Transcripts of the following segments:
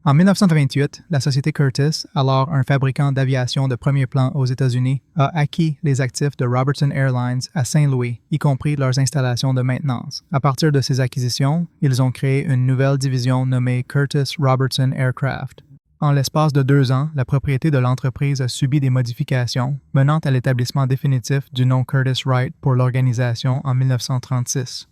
En 1928, la société Curtiss, alors un fabricant d'aviation de premier plan aux États-Unis, a acquis les actifs de Robertson Airlines à Saint-Louis, y compris leurs installations de maintenance. À partir de ces acquisitions, ils ont créé une nouvelle division nommée Curtiss Robertson Aircraft. En l'espace de 2 ans, la propriété de l'entreprise a subi des modifications, menant à l'établissement définitif du nom Curtiss-Wright pour l'organisation en 1936.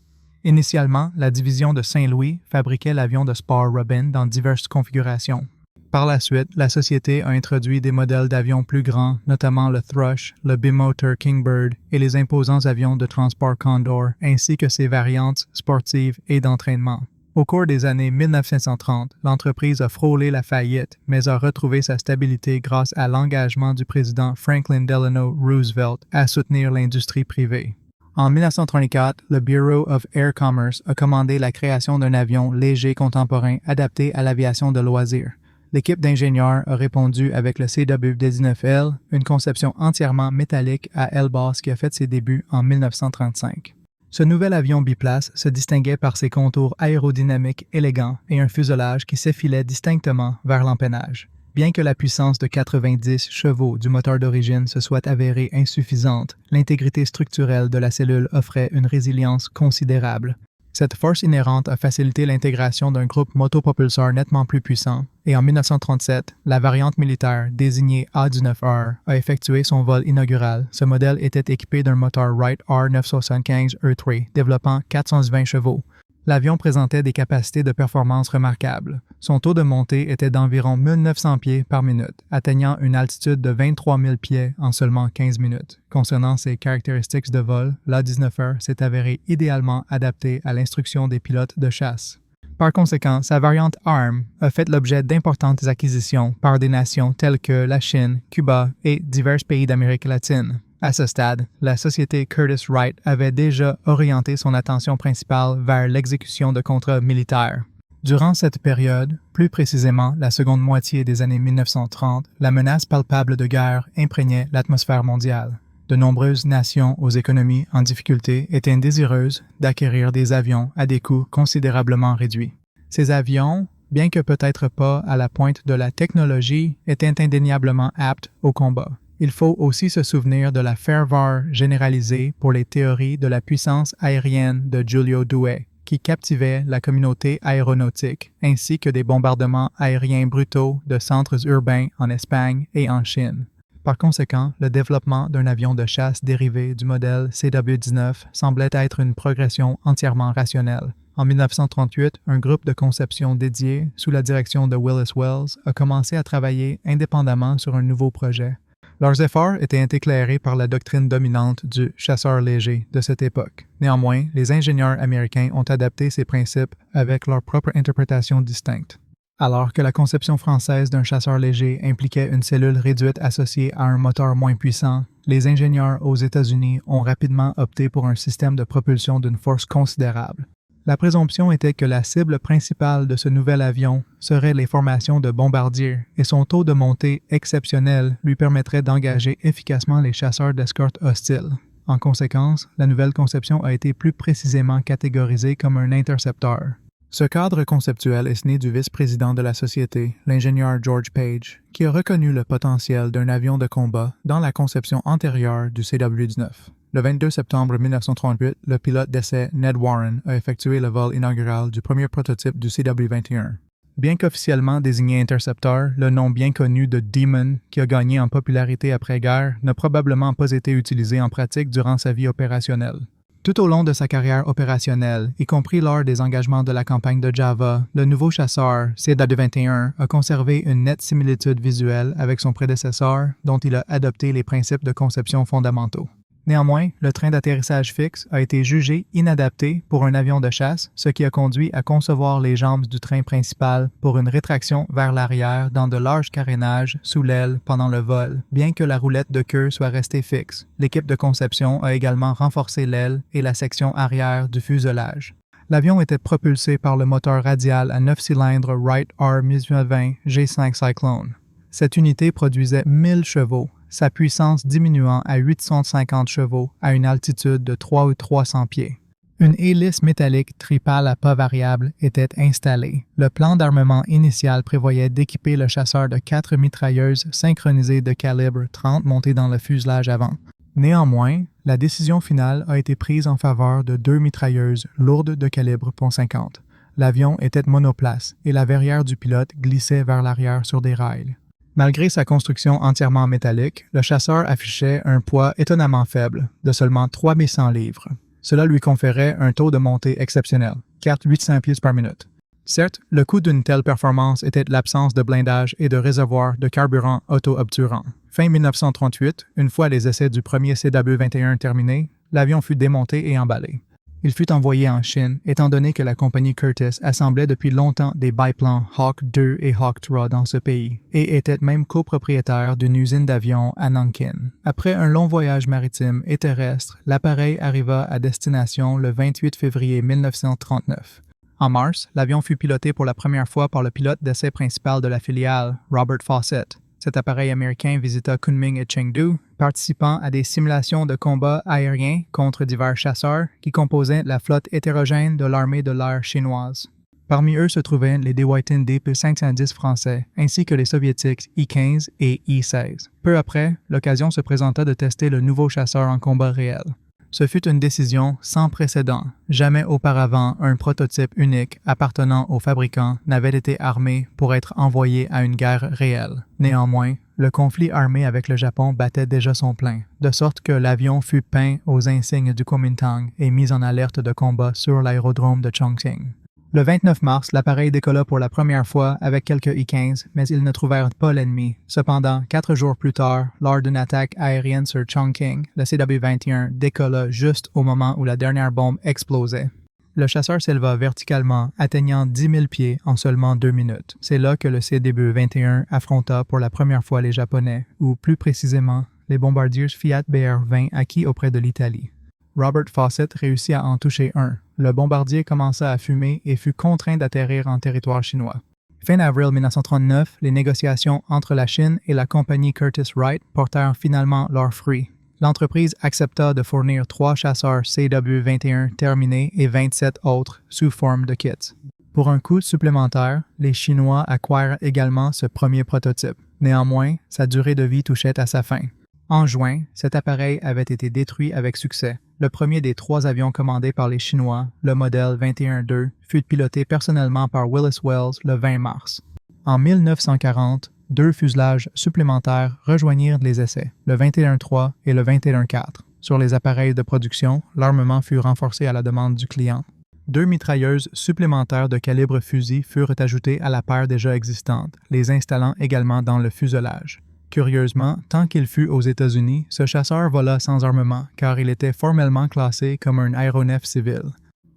Initialement, la division de Saint-Louis fabriquait l'avion de sport Robin dans diverses configurations. Par la suite, la société a introduit des modèles d'avions plus grands, notamment le Thrush, le bimoteur Kingbird et les imposants avions de transport Condor, ainsi que ses variantes sportives et d'entraînement. Au cours des années 1930, l'entreprise a frôlé la faillite, mais a retrouvé sa stabilité grâce à l'engagement du président Franklin Delano Roosevelt à soutenir l'industrie privée. En 1934, le Bureau of Air Commerce a commandé la création d'un avion léger contemporain adapté à l'aviation de loisirs. L'équipe d'ingénieurs a répondu avec le CW-19L, une conception entièrement métallique à aile basse qui a fait ses débuts en 1935. Ce nouvel avion biplace se distinguait par ses contours aérodynamiques élégants et un fuselage qui s'effilait distinctement vers l'empennage. Bien que la puissance de 90 chevaux du moteur d'origine se soit avérée insuffisante, l'intégrité structurelle de la cellule offrait une résilience considérable. Cette force inhérente a facilité l'intégration d'un groupe motopropulseur nettement plus puissant, et en 1937, la variante militaire, désignée A-19R, a effectué son vol inaugural. Ce modèle était équipé d'un moteur Wright R975E3 développant 420 chevaux. L'avion présentait des capacités de performance remarquables. Son taux de montée était d'environ 1900 pieds par minute, atteignant une altitude de 23 000 pieds en seulement 15 minutes. Concernant ses caractéristiques de vol, l'A-19R s'est avéré idéalement adapté à l'instruction des pilotes de chasse. Par conséquent, sa variante ARM a fait l'objet d'importantes acquisitions par des nations telles que la Chine, Cuba et divers pays d'Amérique latine. À ce stade, la société Curtiss-Wright avait déjà orienté son attention principale vers l'exécution de contrats militaires. Durant cette période, plus précisément la seconde moitié des années 1930, la menace palpable de guerre imprégnait l'atmosphère mondiale. De nombreuses nations aux économies en difficulté étaient désireuses d'acquérir des avions à des coûts considérablement réduits. Ces avions, bien que peut-être pas à la pointe de la technologie, étaient indéniablement aptes au combat. Il faut aussi se souvenir de la ferveur généralisée pour les théories de la puissance aérienne de Giulio Douhet, qui captivait la communauté aéronautique, ainsi que des bombardements aériens brutaux de centres urbains en Espagne et en Chine. Par conséquent, le développement d'un avion de chasse dérivé du modèle CW-19 semblait être une progression entièrement rationnelle. En 1938, un groupe de conception dédié, sous la direction de Willis Wells, a commencé à travailler indépendamment sur un nouveau projet. Leurs efforts étaient éclairés par la doctrine dominante du chasseur léger de cette époque. Néanmoins, les ingénieurs américains ont adapté ces principes avec leur propre interprétation distincte. Alors que la conception française d'un chasseur léger impliquait une cellule réduite associée à un moteur moins puissant, les ingénieurs aux États-Unis ont rapidement opté pour un système de propulsion d'une force considérable. La présomption était que la cible principale de ce nouvel avion serait les formations de bombardiers et son taux de montée exceptionnel lui permettrait d'engager efficacement les chasseurs d'escorte hostiles. En conséquence, la nouvelle conception a été plus précisément catégorisée comme un intercepteur. Ce cadre conceptuel est né du vice-président de la société, l'ingénieur George Page, qui a reconnu le potentiel d'un avion de combat dans la conception antérieure du CW-19. Le 22 septembre 1938, le pilote d'essai Ned Warren a effectué le vol inaugural du premier prototype du CW-21. Bien qu'officiellement désigné intercepteur, le nom bien connu de Demon, qui a gagné en popularité après-guerre, n'a probablement pas été utilisé en pratique durant sa vie opérationnelle. Tout au long de sa carrière opérationnelle, y compris lors des engagements de la campagne de Java, le nouveau chasseur, CW-21, a conservé une nette similitude visuelle avec son prédécesseur, dont il a adopté les principes de conception fondamentaux. Néanmoins, le train d'atterrissage fixe a été jugé inadapté pour un avion de chasse, ce qui a conduit à concevoir les jambes du train principal pour une rétraction vers l'arrière dans de larges carénages sous l'aile pendant le vol, bien que la roulette de queue soit restée fixe. L'équipe de conception a également renforcé l'aile et la section arrière du fuselage. L'avion était propulsé par le moteur radial à 9 cylindres Wright R1920 G5 Cyclone. Cette unité produisait 1000 chevaux, sa puissance diminuant à 850 chevaux à une altitude de 3 ou 300 pieds. Une hélice métallique tripale à pas variable était installée. Le plan d'armement initial prévoyait d'équiper le chasseur de 4 mitrailleuses synchronisées de calibre 30 montées dans le fuselage avant. Néanmoins, la décision finale a été prise en faveur de 2 mitrailleuses lourdes de calibre .50. L'avion était monoplace et la verrière du pilote glissait vers l'arrière sur des rails. Malgré sa construction entièrement métallique, le chasseur affichait un poids étonnamment faible, de seulement 3800 livres. Cela lui conférait un taux de montée exceptionnel, 800 pieds par minute. Certes, le coût d'une telle performance était l'absence de blindage et de réservoir de carburant auto-obturant. Fin 1938, une fois les essais du premier CW-21 terminés, l'avion fut démonté et emballé. Il fut envoyé en Chine, étant donné que la compagnie Curtiss assemblait depuis longtemps des biplans Hawk II et Hawk III dans ce pays, et était même copropriétaire d'une usine d'avions à Nankin. Après un long voyage maritime et terrestre, l'appareil arriva à destination le 28 février 1939. En mars, l'avion fut piloté pour la première fois par le pilote d'essai principal de la filiale, Robert Fawcett. Cet appareil américain visita Kunming et Chengdu, participant à des simulations de combats aériens contre divers chasseurs qui composaient la flotte hétérogène de l'armée de l'air chinoise. Parmi eux se trouvaient les Dewoitin DP-510 français, ainsi que les soviétiques I-15 et I-16. Peu après, l'occasion se présenta de tester le nouveau chasseur en combat réel. Ce fut une décision sans précédent. Jamais auparavant un prototype unique appartenant au fabricant n'avait été armé pour être envoyé à une guerre réelle. Néanmoins, le conflit armé avec le Japon battait déjà son plein, de sorte que l'avion fut peint aux insignes du Kuomintang et mis en alerte de combat sur l'aérodrome de Chongqing. Le 29 mars, l'appareil décolla pour la première fois avec quelques I-15, mais ils ne trouvèrent pas l'ennemi. Cependant, 4 jours plus tard, lors d'une attaque aérienne sur Chongqing, le CW-21 décolla juste au moment où la dernière bombe explosait. Le chasseur s'éleva verticalement, atteignant 10 000 pieds en seulement 2 minutes. C'est là que le CW-21 affronta pour la première fois les Japonais, ou plus précisément, les bombardiers Fiat BR-20 acquis auprès de l'Italie. Robert Fawcett réussit à en toucher un. Le bombardier commença à fumer et fut contraint d'atterrir en territoire chinois. Fin avril 1939, les négociations entre la Chine et la compagnie Curtiss-Wright portèrent finalement leurs fruits. L'entreprise accepta de fournir 3 chasseurs CW-21 terminés et 27 autres sous forme de kits. Pour un coût supplémentaire, les Chinois acquirent également ce premier prototype. Néanmoins, sa durée de vie touchait à sa fin. En juin, cet appareil avait été détruit avec succès. Le premier des 3 avions commandés par les Chinois, le modèle 21-2, fut piloté personnellement par Willis Wells le 20 mars. En 1940, 2 fuselages supplémentaires rejoignirent les essais, le 21-3 et le 21-4. Sur les appareils de production, l'armement fut renforcé à la demande du client. 2 mitrailleuses supplémentaires de calibre fusil furent ajoutées à la paire déjà existante, les installant également dans le fuselage. Curieusement, tant qu'il fut aux États-Unis, ce chasseur vola sans armement, car il était formellement classé comme un aéronef civil.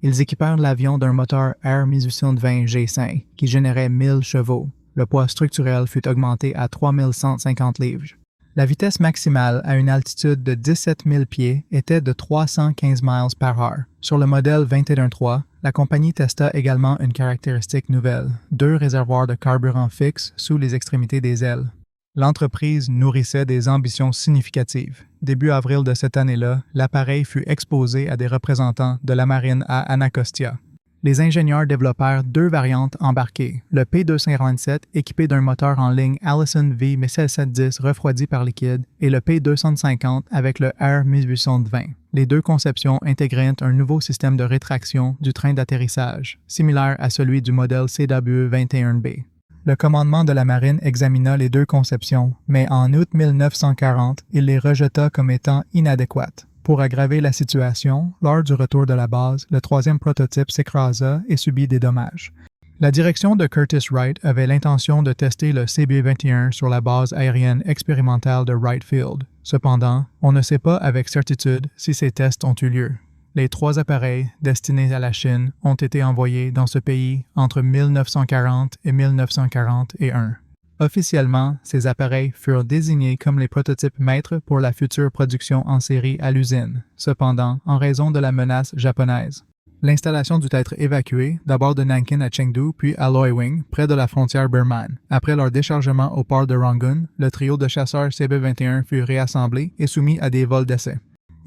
Ils équipèrent l'avion d'un moteur Air 1820 G5, qui générait 1000 chevaux. Le poids structurel fut augmenté à 3150 livres. La vitesse maximale à une altitude de 17 000 pieds était de 315 miles par heure. Sur le modèle 21-3, la compagnie testa également une caractéristique nouvelle, 2 réservoirs de carburant fixes sous les extrémités des ailes. L'entreprise nourrissait des ambitions significatives. Début avril de cette année-là, l'appareil fut exposé à des représentants de la marine à Anacostia. Les ingénieurs développèrent 2 variantes embarquées, le P257 équipé d'un moteur en ligne Allison V1710 refroidi par liquide et le P250 avec le Air 1820. Les 2 conceptions intégraient un nouveau système de rétraction du train d'atterrissage, similaire à celui du modèle CW-21B. Le commandement de la marine examina les 2 conceptions, mais en août 1940, il les rejeta comme étant inadéquates. Pour aggraver la situation, lors du retour de la base, le 3e prototype s'écrasa et subit des dommages. La direction de Curtiss-Wright avait l'intention de tester le CB-21 sur la base aérienne expérimentale de Wright Field. Cependant, on ne sait pas avec certitude si ces tests ont eu lieu. Les 3 appareils destinés à la Chine ont été envoyés dans ce pays entre 1940 et 1941. Officiellement, ces appareils furent désignés comme les prototypes maîtres pour la future production en série à l'usine, cependant en raison de la menace japonaise. L'installation dut être évacuée, d'abord de Nankin à Chengdu, puis à Loiwing, près de la frontière birmane. Après leur déchargement au port de Rangoon, le trio de chasseurs CB-21 fut réassemblé et soumis à des vols d'essai.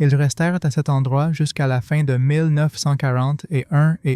Ils restèrent à cet endroit jusqu'à la fin de 1940 et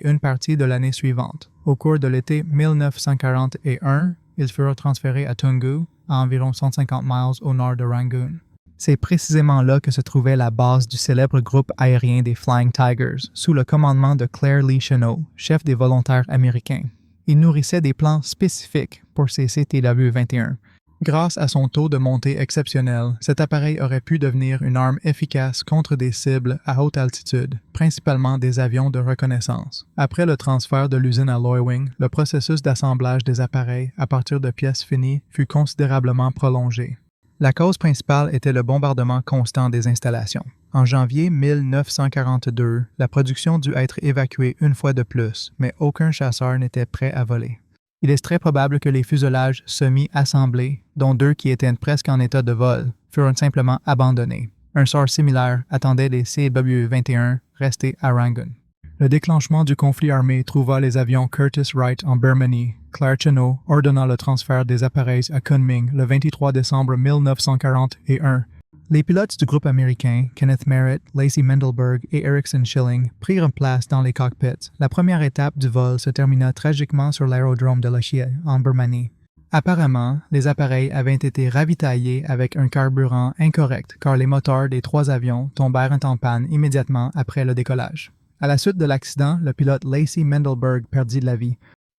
une partie de l'année suivante. Au cours de l'été 1941, ils furent transférés à Toungoo, à environ 150 miles au nord de Rangoon. C'est précisément là que se trouvait la base du célèbre groupe aérien des Flying Tigers, sous le commandement de Claire Lee Chennault, chef des volontaires américains. Il nourrissait des plans spécifiques pour ces CTW-21. Grâce à son taux de montée exceptionnel, cet appareil aurait pu devenir une arme efficace contre des cibles à haute altitude, principalement des avions de reconnaissance. Après le transfert de l'usine à Loy-Wing, le processus d'assemblage des appareils à partir de pièces finies fut considérablement prolongé. La cause principale était le bombardement constant des installations. En janvier 1942, la production dut être évacuée une fois de plus, mais aucun chasseur n'était prêt à voler. Il est très probable que les fuselages semi-assemblés, dont 2 qui étaient presque en état de vol, furent simplement abandonnés. Un sort similaire attendait les CW-21 restés à Rangoon. Le déclenchement du conflit armé trouva les avions Curtiss Wright en Birmanie, Claire Chennault ordonnant le transfert des appareils à Kunming le 23 décembre 1941. Les pilotes du groupe américain, Kenneth Merritt, Lacey Mendelberg et Erickson Schilling, prirent place dans les cockpits. La première étape du vol se termina tragiquement sur l'aérodrome de Lochia, en Birmanie. Apparemment, les appareils avaient été ravitaillés avec un carburant incorrect car les moteurs des 3 avions tombèrent en panne immédiatement après le décollage. À la suite de l'accident, le pilote Lacey Mendelberg perdit la vie.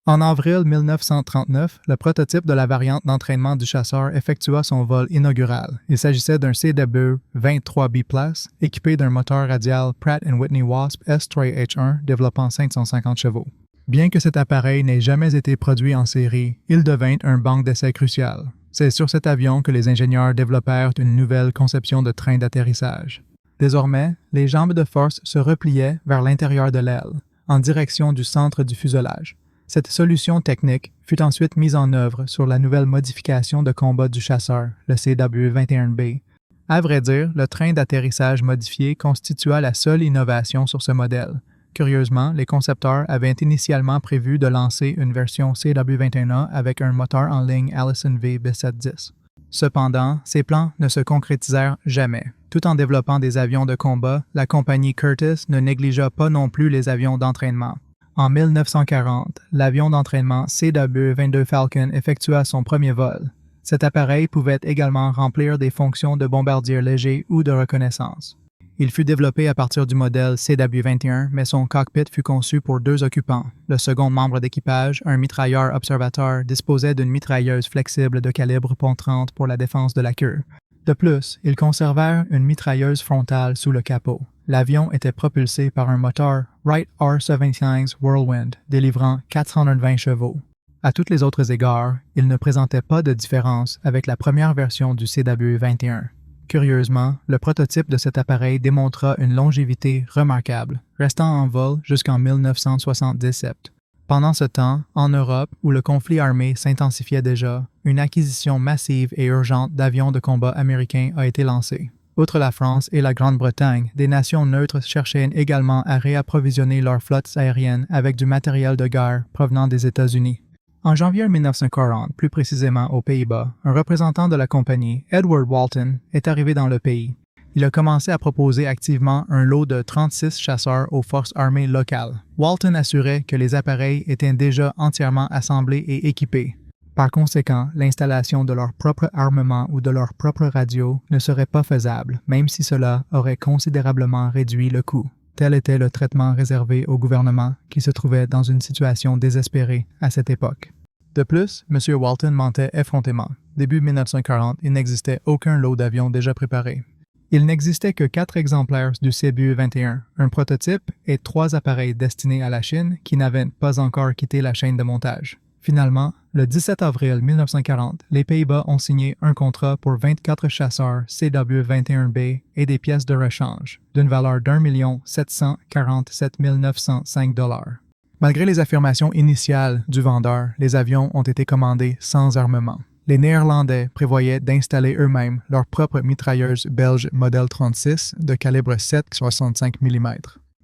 En avril 1939, le prototype de la variante d'entraînement du chasseur effectua son vol inaugural. Il s'agissait d'un CW-23B+, équipé d'un moteur radial Pratt & Whitney Wasp S3H1 développant 550 chevaux. Bien que cet appareil n'ait jamais été produit en série, il devint un banc d'essai crucial. C'est sur cet avion que les ingénieurs développèrent une nouvelle conception de train d'atterrissage. Désormais, les jambes de force se repliaient vers l'intérieur de l'aile, en direction du centre du fuselage. Cette solution technique fut ensuite mise en œuvre sur la nouvelle modification de combat du chasseur, le CW-21B. À vrai dire, le train d'atterrissage modifié constitua la seule innovation sur ce modèle. Curieusement, les concepteurs avaient initialement prévu de lancer une version CW-21A avec un moteur en ligne Allison V B710. Cependant, ces plans ne se concrétisèrent jamais. Tout en développant des avions de combat, la compagnie Curtiss ne négligea pas non plus les avions d'entraînement. En 1940, l'avion d'entraînement CW-22 Falcon effectua son premier vol. Cet appareil pouvait également remplir des fonctions de bombardier léger ou de reconnaissance. Il fut développé à partir du modèle CW-21, mais son cockpit fut conçu pour 2 occupants. Le second membre d'équipage, un mitrailleur observateur, disposait d'une mitrailleuse flexible de calibre .30 pour la défense de la queue. De plus, ils conservèrent une mitrailleuse frontale sous le capot. L'avion était propulsé par un moteur Wright R-75 Whirlwind, délivrant 420 chevaux. À tous les autres égards, il ne présentait pas de différence avec la première version du CW-21. Curieusement, le prototype de cet appareil démontra une longévité remarquable, restant en vol jusqu'en 1977. Pendant ce temps, en Europe, où le conflit armé s'intensifiait déjà, une acquisition massive et urgente d'avions de combat américains a été lancée. Outre la France et la Grande-Bretagne, des nations neutres cherchaient également à réapprovisionner leurs flottes aériennes avec du matériel de guerre provenant des États-Unis. En janvier 1940, plus précisément aux Pays-Bas, un représentant de la compagnie, Edward Walton, est arrivé dans le pays. Il a commencé à proposer activement un lot de 36 chasseurs aux forces armées locales. Walton assurait que les appareils étaient déjà entièrement assemblés et équipés. Par conséquent, l'installation de leur propre armement ou de leur propre radio ne serait pas faisable, même si cela aurait considérablement réduit le coût. Tel était le traitement réservé au gouvernement qui se trouvait dans une situation désespérée à cette époque. De plus, M. Walton mentait effrontément. Début 1940, il n'existait aucun lot d'avions déjà préparé. Il n'existait que 4 exemplaires du CW-21, un prototype et 3 appareils destinés à la Chine qui n'avaient pas encore quitté la chaîne de montage. Finalement, le 17 avril 1940, les Pays-Bas ont signé un contrat pour 24 chasseurs CW-21B et des pièces de rechange, d'une valeur d'1 747 905 $. Malgré les affirmations initiales du vendeur, les avions ont été commandés sans armement. Les Néerlandais prévoyaient d'installer eux-mêmes leur propre mitrailleuse belge modèle 36 de calibre 7,65 mm.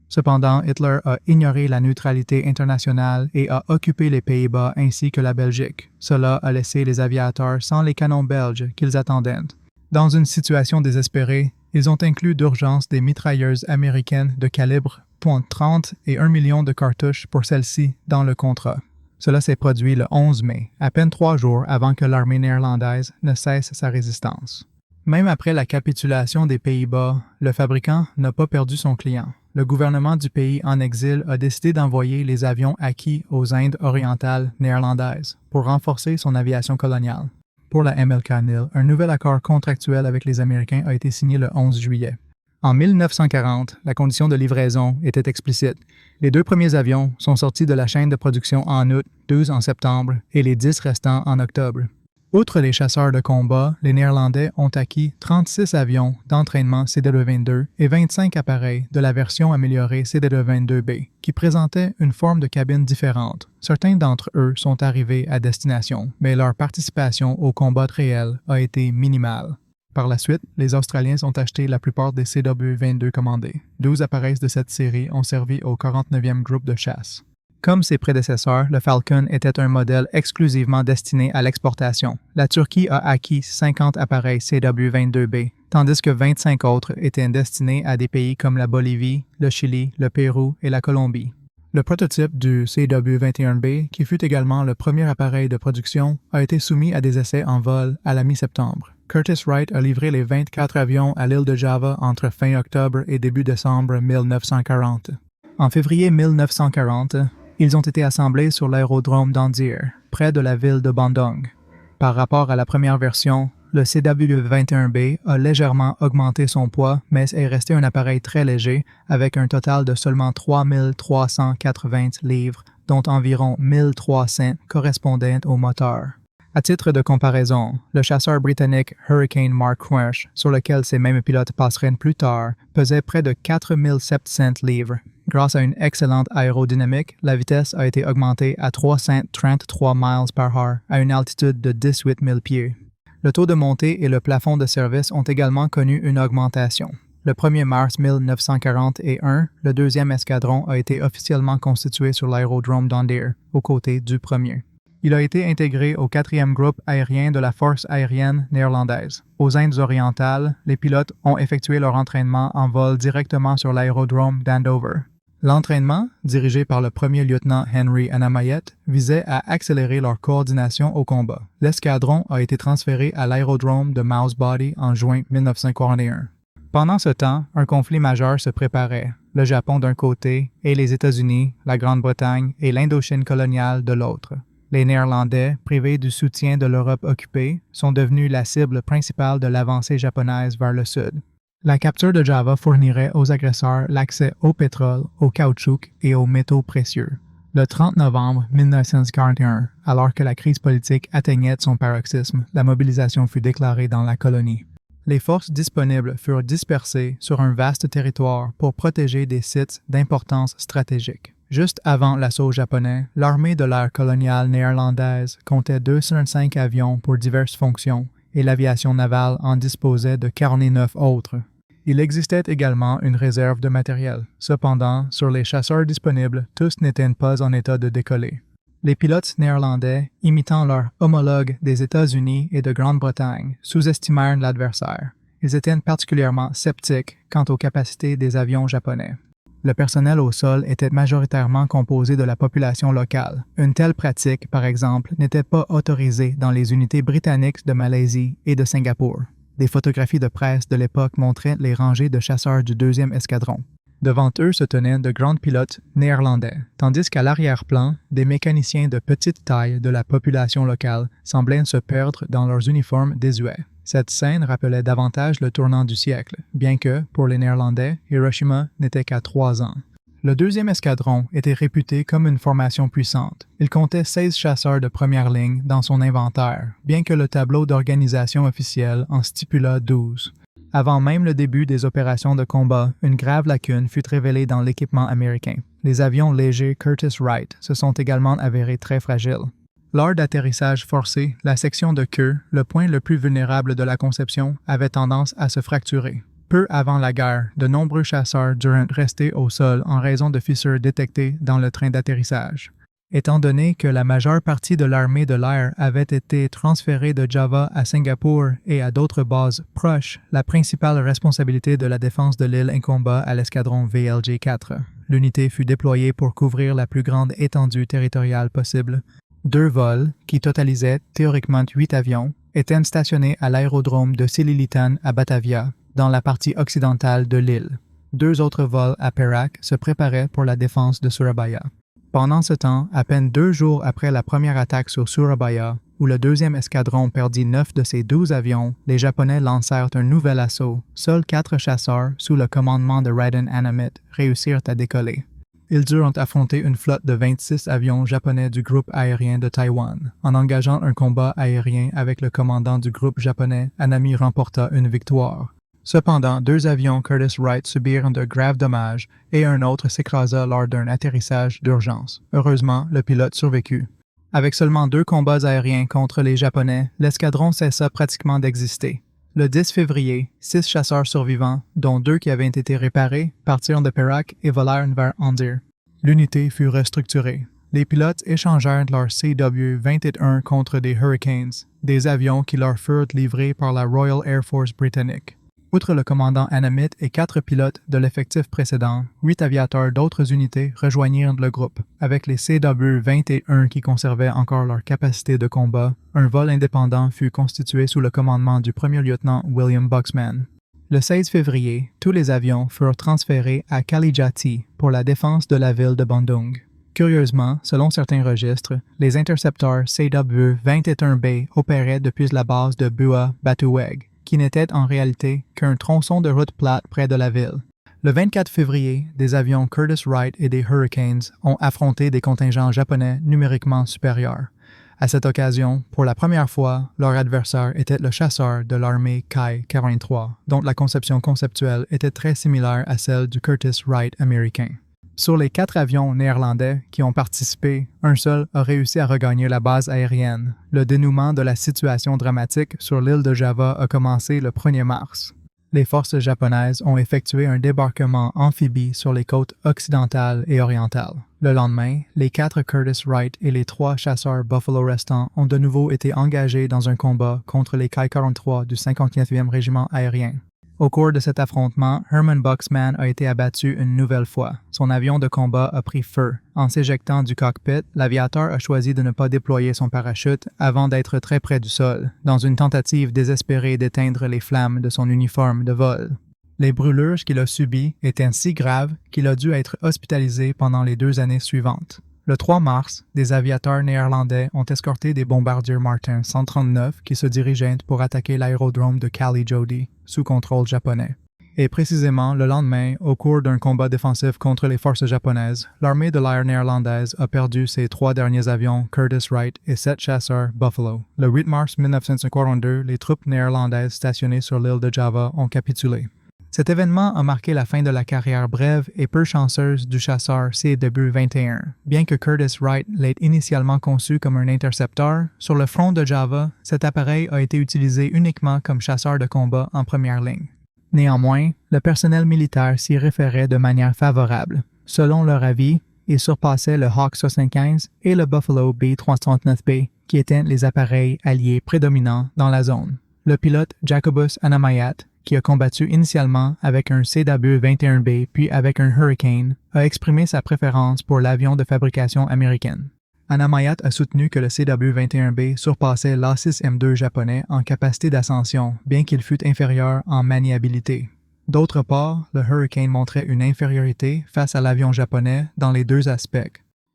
Cependant, Hitler a ignoré la neutralité internationale et a occupé les Pays-Bas ainsi que la Belgique. Cela a laissé les aviateurs sans les canons belges qu'ils attendaient. Dans une situation désespérée, Ils ont inclus d'urgence des mitrailleuses américaines de calibre .30 et 1 million de cartouches pour celles-ci dans le contrat. Cela s'est produit le 11 mai, à peine 3 jours avant que l'armée néerlandaise ne cesse sa résistance. Même après la capitulation des Pays-Bas, le fabricant n'a pas perdu son client. Le gouvernement du pays en exil a décidé d'envoyer les avions acquis aux Indes orientales néerlandaises pour renforcer son aviation coloniale. Pour la MLK NIL, un nouvel accord contractuel avec les Américains a été signé le 11 juillet. En 1940, la condition de livraison était explicite. Les 2 premiers avions sont sortis de la chaîne de production en août, 12 en septembre et les 10 restants en octobre. Outre les chasseurs de combat, les Néerlandais ont acquis 36 avions d'entraînement CDE-22 et 25 appareils de la version améliorée CDE-22B, qui présentaient une forme de cabine différente. Certains d'entre eux sont arrivés à destination, mais leur participation au combat réel a été minimale. Par la suite, les Australiens ont acheté la plupart des CW-22 commandés. 12 appareils de cette série ont servi au 49e groupe de chasse. Comme ses prédécesseurs, le Falcon était un modèle exclusivement destiné à l'exportation. La Turquie a acquis 50 appareils CW-22B, tandis que 25 autres étaient destinés à des pays comme la Bolivie, le Chili, le Pérou et la Colombie. Le prototype du CW-21B, qui fut également le premier appareil de production, a été soumis à des essais en vol à la mi-septembre. Curtiss Wright a livré les 24 avions à l'île de Java entre fin octobre et début décembre 1940. En février 1940, ils ont été assemblés sur l'aérodrome d'Andir, près de la ville de Bandung. Par rapport à la première version, le CW-21B a légèrement augmenté son poids, mais est resté un appareil très léger, avec un total de seulement 3 380 livres, dont environ 1300 correspondaient au moteur. À titre de comparaison, le chasseur britannique Hurricane Mark Quench, sur lequel ces mêmes pilotes passeraient plus tard, pesait près de 4 700 livres. Grâce à une excellente aérodynamique, la vitesse a été augmentée à 333 miles par heure à une altitude de 18 000 pieds. Le taux de montée et le plafond de service ont également connu une augmentation. Le 1er mars 1941, le 2e escadron a été officiellement constitué sur l'aérodrome d'Andir, aux côtés du premier. Il a été intégré au 4e groupe aérien de la Force aérienne néerlandaise. Aux Indes orientales, les pilotes ont effectué leur entraînement en vol directement sur l'aérodrome d'Andover. L'entraînement, dirigé par le premier lieutenant Henry Anamayet, visait à accélérer leur coordination au combat. L'escadron a été transféré à l'aérodrome de Mouse Body en juin 1941. Pendant ce temps, un conflit majeur se préparait, le Japon d'un côté et les États-Unis, la Grande-Bretagne et l'Indochine coloniale de l'autre. Les Néerlandais, privés du soutien de l'Europe occupée, sont devenus la cible principale de l'avancée japonaise vers le sud. La capture de Java fournirait aux agresseurs l'accès au pétrole, au caoutchouc et aux métaux précieux. Le 30 novembre 1941, alors que la crise politique atteignait son paroxysme, la mobilisation fut déclarée dans la colonie. Les forces disponibles furent dispersées sur un vaste territoire pour protéger des sites d'importance stratégique. Juste avant l'assaut japonais, l'armée de l'air coloniale néerlandaise comptait 205 avions pour diverses fonctions et l'aviation navale en disposait de 49 autres. Il existait également une réserve de matériel. Cependant, sur les chasseurs disponibles, tous n'étaient pas en état de décoller. Les pilotes néerlandais, imitant leurs homologues des États-Unis et de Grande-Bretagne, sous-estimèrent l'adversaire. Ils étaient particulièrement sceptiques quant aux capacités des avions japonais. Le personnel au sol était majoritairement composé de la population locale. Une telle pratique, par exemple, n'était pas autorisée dans les unités britanniques de Malaisie et de Singapour. Des photographies de presse de l'époque montraient les rangées de chasseurs du 2e escadron. Devant eux se tenaient de grands pilotes néerlandais, tandis qu'à l'arrière-plan, des mécaniciens de petite taille de la population locale semblaient se perdre dans leurs uniformes désuets. Cette scène rappelait davantage le tournant du siècle, bien que, pour les Néerlandais, Hiroshima n'était qu'à 3 ans. Le 2e escadron était réputé comme une formation puissante. Il comptait 16 chasseurs de première ligne dans son inventaire, bien que le tableau d'organisation officiel en stipulât 12. Avant même le début des opérations de combat, une grave lacune fut révélée dans l'équipement américain. Les avions légers Curtiss Wright se sont également avérés très fragiles. Lors d'atterrissage forcé, la section de queue, le point le plus vulnérable de la conception, avait tendance à se fracturer. Peu avant la guerre, de nombreux chasseurs durent rester au sol en raison de fissures détectées dans le train d'atterrissage. Étant donné que la majeure partie de l'armée de l'air avait été transférée de Java à Singapour et à d'autres bases proches, la principale responsabilité de la défense de l'île incomba à l'escadron VLJ-4. L'unité fut déployée pour couvrir la plus grande étendue territoriale possible. 2 vols, qui totalisaient théoriquement 8 avions, étaient stationnés à l'aérodrome de Sililitan à Batavia, dans la partie occidentale de l'île. 2 autres vols à Perak se préparaient pour la défense de Surabaya. Pendant ce temps, à peine 2 jours après la première attaque sur Surabaya, où le 2e escadron perdit 9 de ses 12 avions, les Japonais lancèrent un nouvel assaut. Seuls 4 chasseurs, sous le commandement de Raiden Hanamit, réussirent à décoller. Ils durent affronter une flotte de 26 avions japonais du groupe aérien de Taïwan. En engageant un combat aérien avec le commandant du groupe japonais, Hanami remporta une victoire. Cependant, 2 avions Curtiss Wright subirent de graves dommages et un autre s'écrasa lors d'un atterrissage d'urgence. Heureusement, le pilote survécut. Avec seulement 2 combats aériens contre les Japonais, l'escadron cessa pratiquement d'exister. Le 10 février, 6 chasseurs survivants, dont 2 qui avaient été réparés, partirent de Perak et volèrent vers Andir. L'unité fut restructurée. Les pilotes échangèrent leurs CW-21 contre des Hurricanes, des avions qui leur furent livrés par la Royal Air Force britannique. Outre le commandant Hanamit et 4 pilotes de l'effectif précédent, 8 aviateurs d'autres unités rejoignirent le groupe. Avec les CW-21 qui conservaient encore leur capacité de combat, un vol indépendant fut constitué sous le commandement du premier lieutenant William Buxman. Le 16 février, tous les avions furent transférés à Kalijati pour la défense de la ville de Bandung. Curieusement, selon certains registres, les intercepteurs CW-21B opéraient depuis la base de Bua Batuweg, qui n'était en réalité qu'un tronçon de route plate près de la ville. Le 24 février, des avions Curtiss Wright et des Hurricanes ont affronté des contingents japonais numériquement supérieurs. À cette occasion, pour la première fois, leur adversaire était le chasseur de l'armée Kai-43, dont la conception conceptuelle était très similaire à celle du Curtiss Wright américain. Sur les 4 avions néerlandais qui ont participé, un seul a réussi à regagner la base aérienne. Le dénouement de la situation dramatique sur l'île de Java a commencé le 1er mars. Les forces japonaises ont effectué un débarquement amphibie sur les côtes occidentales et orientales. Le lendemain, les 4 Curtiss Wright et les 3 chasseurs Buffalo restants ont de nouveau été engagés dans un combat contre les Kai-43 du 59e régiment aérien. Au cours de cet affrontement, Herman Buxman a été abattu une nouvelle fois. Son avion de combat a pris feu. En s'éjectant du cockpit, l'aviateur a choisi de ne pas déployer son parachute avant d'être très près du sol, dans une tentative désespérée d'éteindre les flammes de son uniforme de vol. Les brûlures qu'il a subies étaient si graves qu'il a dû être hospitalisé pendant les 2 années suivantes. Le 3 mars, des aviateurs néerlandais ont escorté des bombardiers Martin 139 qui se dirigeaient pour attaquer l'aérodrome de Kali-Jodi, sous contrôle japonais. Et précisément, le lendemain, au cours d'un combat défensif contre les forces japonaises, l'armée de l'air néerlandaise a perdu ses 3 derniers avions Curtiss Wright et 7 chasseurs Buffalo. Le 8 mars 1942, les troupes néerlandaises stationnées sur l'île de Java ont capitulé. Cet événement a marqué la fin de la carrière brève et peu chanceuse du chasseur CW-21. Bien que Curtiss Wright l'ait initialement conçu comme un intercepteur, sur le front de Java, cet appareil a été utilisé uniquement comme chasseur de combat en première ligne. Néanmoins, le personnel militaire s'y référait de manière favorable. Selon leur avis, il surpassait le Hawk 75 et le Buffalo B-339B, qui étaient les appareils alliés prédominants dans la zone. Le pilote Jacobus Anamayat, qui a combattu initialement avec un CW-21B puis avec un Hurricane, a exprimé sa préférence pour l'avion de fabrication américaine. Anamayat a soutenu que le CW-21B surpassait l'A6M2 japonais en capacité d'ascension, bien qu'il fût inférieur en maniabilité. D'autre part, le Hurricane montrait une infériorité face à l'avion japonais dans les 2 aspects.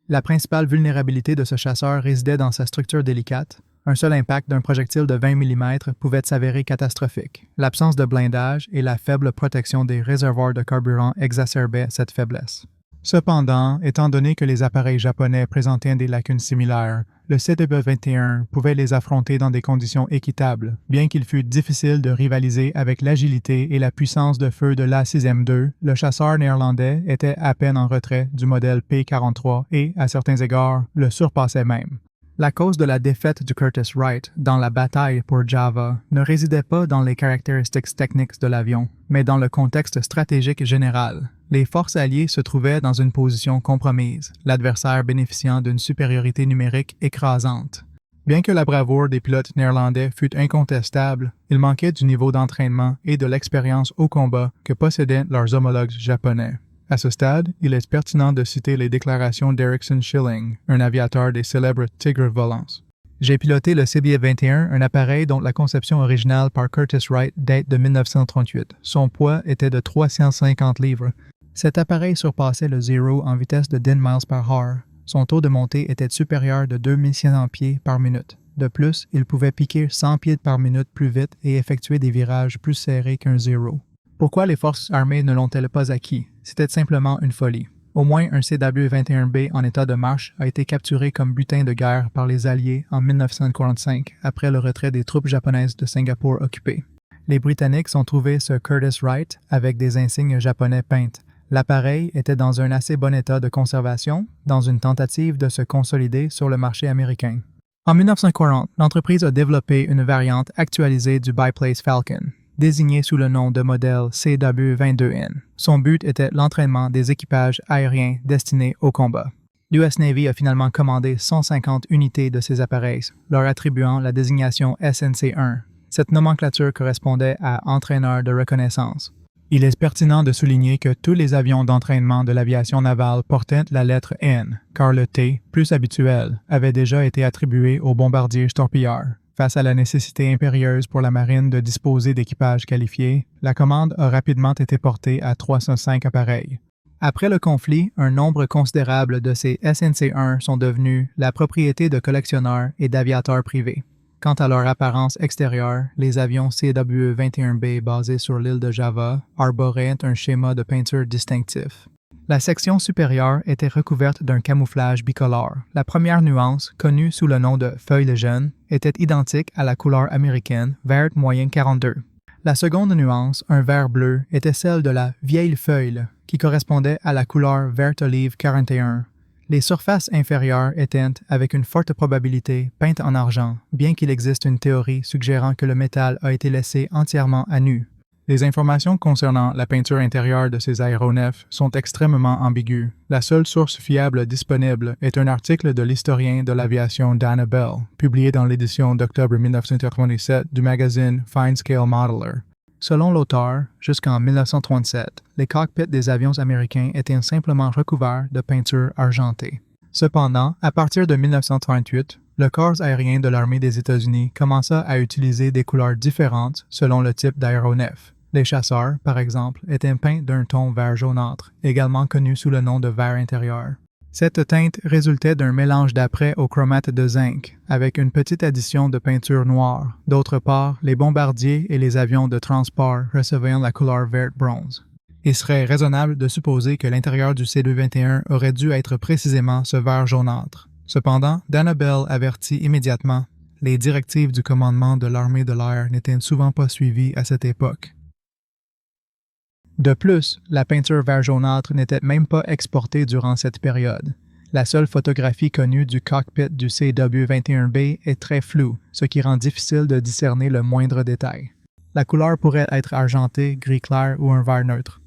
La principale vulnérabilité de ce chasseur résidait dans sa structure délicate. Un seul impact d'un projectile de 20 mm pouvait s'avérer catastrophique. L'absence de blindage et la faible protection des réservoirs de carburant exacerbaient cette faiblesse. Cependant, étant donné que les appareils japonais présentaient des lacunes similaires, le CW-21 pouvait les affronter dans des conditions équitables. Bien qu'il fût difficile de rivaliser avec l'agilité et la puissance de feu de l'A6M2, le chasseur néerlandais était à peine en retrait du modèle P-43 et, à certains égards, le surpassait même. La cause de la défaite du Curtiss Wright dans la bataille pour Java ne résidait pas dans les caractéristiques techniques de l'avion, mais dans le contexte stratégique général. Les forces alliées se trouvaient dans une position compromise, l'adversaire bénéficiant d'une supériorité numérique écrasante. Bien que la bravoure des pilotes néerlandais fût incontestable, il manquait du niveau d'entraînement et de l'expérience au combat que possédaient leurs homologues japonais. À ce stade, il est pertinent de citer les déclarations d'Erickson Schilling, un aviateur des célèbres Tigres volants. J'ai piloté le CBF-21, un appareil dont la conception originale par Curtiss Wright date de 1938. Son poids était de 350 livres. Cet appareil surpassait le Zero en vitesse de 10 miles par heure. Son taux de montée était supérieur de 2600 pieds par minute. De plus, il pouvait piquer 100 pieds par minute plus vite et effectuer des virages plus serrés qu'un Zero. Pourquoi les forces armées ne l'ont-elles pas acquis? C'était simplement une folie. Au moins un CW-21B en état de marche a été capturé comme butin de guerre par les Alliés en 1945, après le retrait des troupes japonaises de Singapour occupées. Les Britanniques ont trouvé ce Curtiss Wright avec des insignes japonais peintes. L'appareil était dans un assez bon état de conservation, dans une tentative de se consolider sur le marché américain. En 1940, l'entreprise a développé une variante actualisée du Biplace Falcon, désigné sous le nom de modèle CW-22N. Son but était l'entraînement des équipages aériens destinés au combat. L'US Navy a finalement commandé 150 unités de ces appareils, leur attribuant la désignation SNC-1. Cette nomenclature correspondait à entraîneur de reconnaissance. Il est pertinent de souligner que tous les avions d'entraînement de l'aviation navale portaient la lettre N, car le T, plus habituel, avait déjà été attribué aux bombardiers torpilleurs. Face à la nécessité impérieuse pour la marine de disposer d'équipages qualifiés, la commande a rapidement été portée à 305 appareils. Après le conflit, un nombre considérable de ces SNC-1 sont devenus la propriété de collectionneurs et d'aviateurs privés. Quant à leur apparence extérieure, les avions CW-21B basés sur l'île de Java arboraient un schéma de peinture distinctif. La section supérieure était recouverte d'un camouflage bicolore. La première nuance, connue sous le nom de « feuille de jeune », était identique à la couleur américaine, verte moyenne 42. La seconde nuance, un vert bleu, était celle de la « vieille feuille », qui correspondait à la couleur verte olive 41. Les surfaces inférieures étaient, avec une forte probabilité, peintes en argent, bien qu'il existe une théorie suggérant que le métal a été laissé entièrement à nu. Les informations concernant la peinture intérieure de ces aéronefs sont extrêmement ambiguës. La seule source fiable disponible est un article de l'historien de l'aviation Dana Bell, publié dans l'édition d'octobre 1997 du magazine Fine Scale Modeler. Selon l'auteur, jusqu'en 1937, les cockpits des avions américains étaient simplement recouverts de peinture argentée. Cependant, à partir de 1938, le corps aérien de l'armée des États-Unis commença à utiliser des couleurs différentes selon le type d'aéronef. Les chasseurs, par exemple, étaient peints d'un ton vert jaunâtre, également connu sous le nom de vert intérieur. Cette teinte résultait d'un mélange d'apprêt au chromate de zinc, avec une petite addition de peinture noire. D'autre part, les bombardiers et les avions de transport recevaient la couleur verte bronze. Il serait raisonnable de supposer que l'intérieur du C221 aurait dû être précisément ce vert jaunâtre. Cependant, Dana Bell avertit immédiatement, les directives du commandement de l'armée de l'air n'étaient souvent pas suivies à cette époque. De plus, la peinture vert jaunâtre n'était même pas exportée durant cette période. La seule photographie connue du cockpit du CW-21B est très floue, ce qui rend difficile de discerner le moindre détail. La couleur pourrait être argentée, gris clair ou un vert neutre.